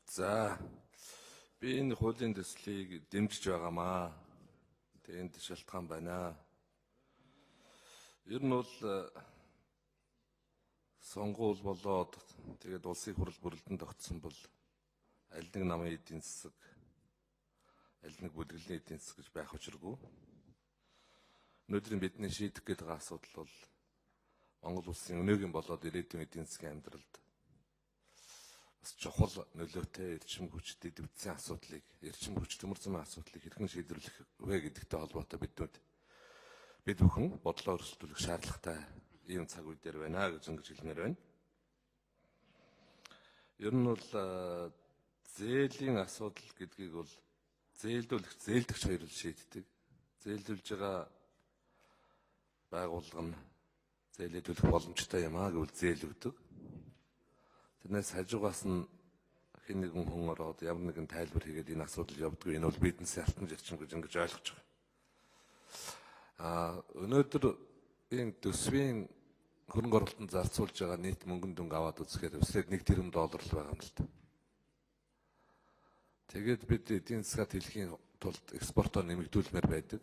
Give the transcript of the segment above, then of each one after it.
За би энэ хуулийн төслийг дэмжиж байгаамаа. Тэнд шалтгаан байна. Ер нь бол сонгуул болоод тэгээд улсын хурал бүрэлдэхүүн тогтсон бол аль нэг намын эдийн засаг, аль нэг бүлэглэлийн эдийн засаг гэж байх учиргүй. Өнөөдөр бидний шийдэх гээд байгаа асуудал бол Монгол улсын өнөөгийн болоод ирээдүйн эдийн засгийн амьдралд бас чухал нөлөөтэй эрчим хүч дэвтсэн асуудлыг, эрчим хүч төмөр замын асуудлыг хэрхэн шийдвэрлэх вэ гэдэгтэй холбоотой бид бүхэн бодлоо өрсөлдүүлэх шаардлагатай ийм цаг үе дээр байна гэж хэлмээр байна. Ер нь бол зээлийн асуудал гэдгийг бол зээлдүүлэгч, зээлдэгч хоёр л шийддэг. Зээлдүүлж байгаа байгууллага нь зээлдүүлэх боломжтой юм аа гэвэл зээл өгдөг. Тэрнээс хажуугаас нь хэн нэгэн хүн ороод ямар нэгэн тайлбар хийгээд энэ асуудал явдаггүй. Энэ бол бизнесийн алтан зарчим гэж ингэж ойлгож байгаа. Өнөөдөр энэ төсвийн хөрөнгө оруулалтанд зарцуулж байгаа нийт мөнгөн дүнг аваад үзэхээр өсрээд $1 тэрбум л байгаа юм л да. Тэгээд бид эдийн засгаа тэлхийн тулд экспортоо нэмэгдүүлмээр байдаг.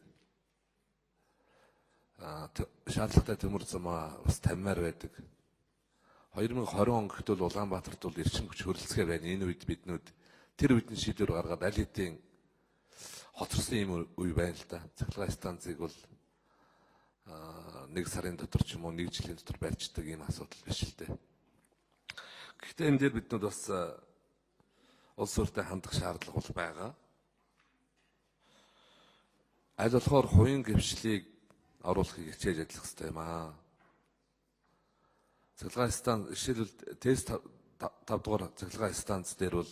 Шаардлагатай төмөр замаа бас таммаар байдаг. 2020 он гэхэд бол Улаанбаатарт бол эрчим хүч хөрөлцгөө байна. Энэ үед биднүүд тэр үеийн шийдвэр гаргаад аль хэдийн хоцорсон юм үе байна л да. Цахилгаан станцыг бол нэг сарын дотор ч юм уу нэг жилийн дотор барьждаг ийм асуудал биш л дээ. Гэхдээ энэ дээр биднүүд бас улс төртэй хандах шаардлага бол байгаа. Аль болохоор хувийн гэрчлэлийг оруулахыг хичээж ажиллах хэрэгтэй юм аа. Цахилгаан станц жишээлбэл тест 5 дугаар цахилгаан станц дээр бол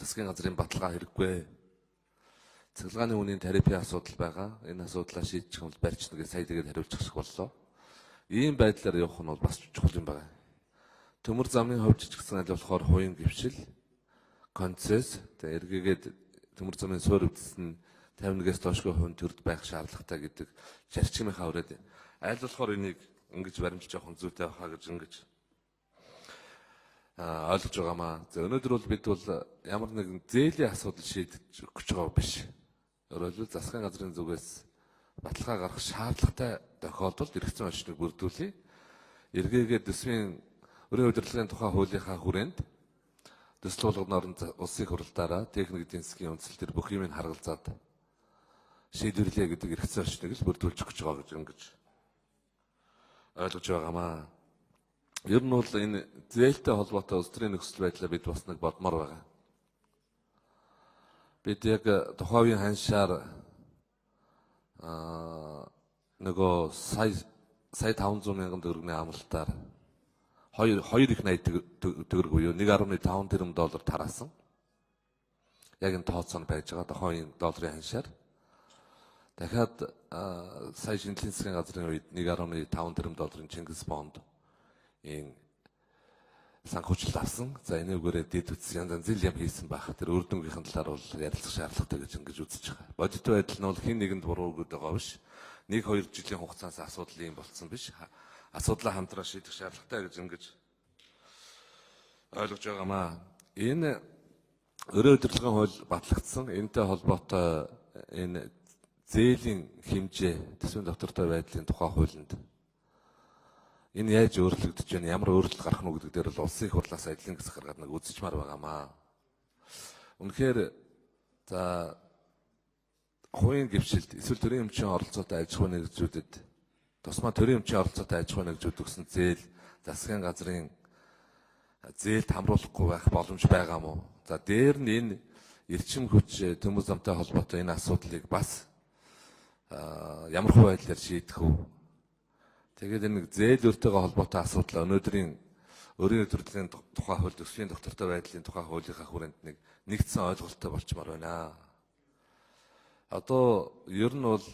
засгийн газрын баталгаа хэрэггүй. Цахилгааны үнийн тарифын асуудал байгаа. Энэ асуудлаа шийдчих юм бол барьчна гэж сая тэгээд хариулчих шиг боллоо. Ийм байдлаар явах нь бол бас чухал юм байна. Төмөр замын хувьд ч гэсэн аль болохоор хувийн гэрчил, концесс, эргээгээд төмөр замын суурь өвдсөн 51-ээс доошгүй хувийн төрд байх шаардлагатай гэдэг зарчмынхаа хүрээд аль болохоор энийг ингэж баримтж явах зүйтэй байхаа гэж ингэж ойлгож байгаамаа. За өнөөдөр бол бид бол ямар нэгэн зээлийн асуудал шийдэж өгч байгаа биш. Өөрөөр хэлбэл засгийн газрын зүгээс баталгаа гаргах шаардлагатай тохиолдолд эргэцэн очныг бүрдүүлээ. Эргээгээд төсвийн өрийн удирдлагын тухай хуулийнхаа хүрээнд төсөл болгоноор улсын хурлаараа техник эдийн засгийн үндсэл төр бүх юмыг харгалзаад шийдвэрлэе гэдэг эргэцэн очныг л бүрдүүлж өгч байгаа гэж ингэж ойлгож байгаамаа. Ер нь бол энэ зээлтэй холбоотой улс төрийн нөхцөл байдлаа бид бас нэг бодмоор байгаа. Бид яг тухайн үеийн ханшаар нөгөө сая 500 мянган төгрөгийн амралтаар 2 их 80 төгрөг буюу $1.5 тэрбум тараасан. Яг энэ тооцоо нь байж байгаа тухайн үеийн долларын ханшаар. Дахиад сая шинжлэх засгийн газрын үед $1.5 тэрбум Чингис бонд энэ санхүүжилт авсан. За энэгээр дэд үтс янз янз юм хийсэн байх. Тэр үр дүнгийнхэн талаар бол ярилцах шаардлагатай гэж ингэж үзэж байгаа. Бодит байдал нь бол хэн нэгэнд буруу гэдэг байгаа биш. 1-2 жилийн хугацаанд асуудал юм болцсон биш. Асуудлаа хамтран шийдэх шаардлагатай гэж ингэж ойлгож байгаамаа. Энэ өрийн удирдлагын хууль батлагдсан. Энэтэй холбоотой энэ зээлийн хэмжээ, төсвийн доктортой байдлын тухай хуулинд энэ яаж өөрчлөгдөж байна, ямар өөрчлөлт гарах нь гэдэг дээр бол улсын хурлаас ажлын хэсэг гаргаад нэг үзчихмаар байгаамаа. Үнэхээр за хувийн гэрчлэлд эсвэл төрийн өмчийн оролцоотой аж ахуйн нэгжүүдэд тусмаа төрийн өмчийн оролцоотой аж ахуйн нэгжүүд өгсөн зээл засгийн газрын зээлд хамруулахгүй байх боломж байгаа мó. За дээр нь энэ эрчим хүч төмөр замтай холбоотой энэ асуудлыг бас ямар хөө байдлаар шийдэх вэ? Тэгээд энэ зээл өртөөгөө холбоотой асуудал өнөөдрийн өрийн удирдлагын тухай хууль, төсвийн доктортой байдлын тухай хуулийнхаа хүрээнд нэгдсэн ойлголттой болчмаар байна. Одоо ер нь бол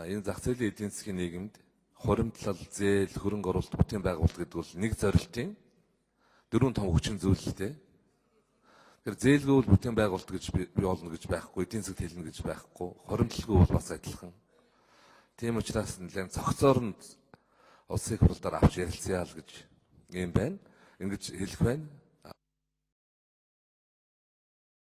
энэ зах зээлийн эдийн засгийн нийгэмд хуримтлал, зээл, хөрөнгө оруулалт бүтээн байгуулалт гэдэг бол нэг зорилтын 4 том хүчин зүйлтэй. Тэгэхээр зээлгүй бол бүтээн байгуулалт гэж бий болно гэж байхгүй, эдийн засаг хэлнэ гэж байхгүй, хуримтлалгүй бол бас адилхан. Тийм учраас нэлээд цогцоор нь улсын хурлаар авч ярилцъя л гэж юм байна. Ингэж хэлэх байна.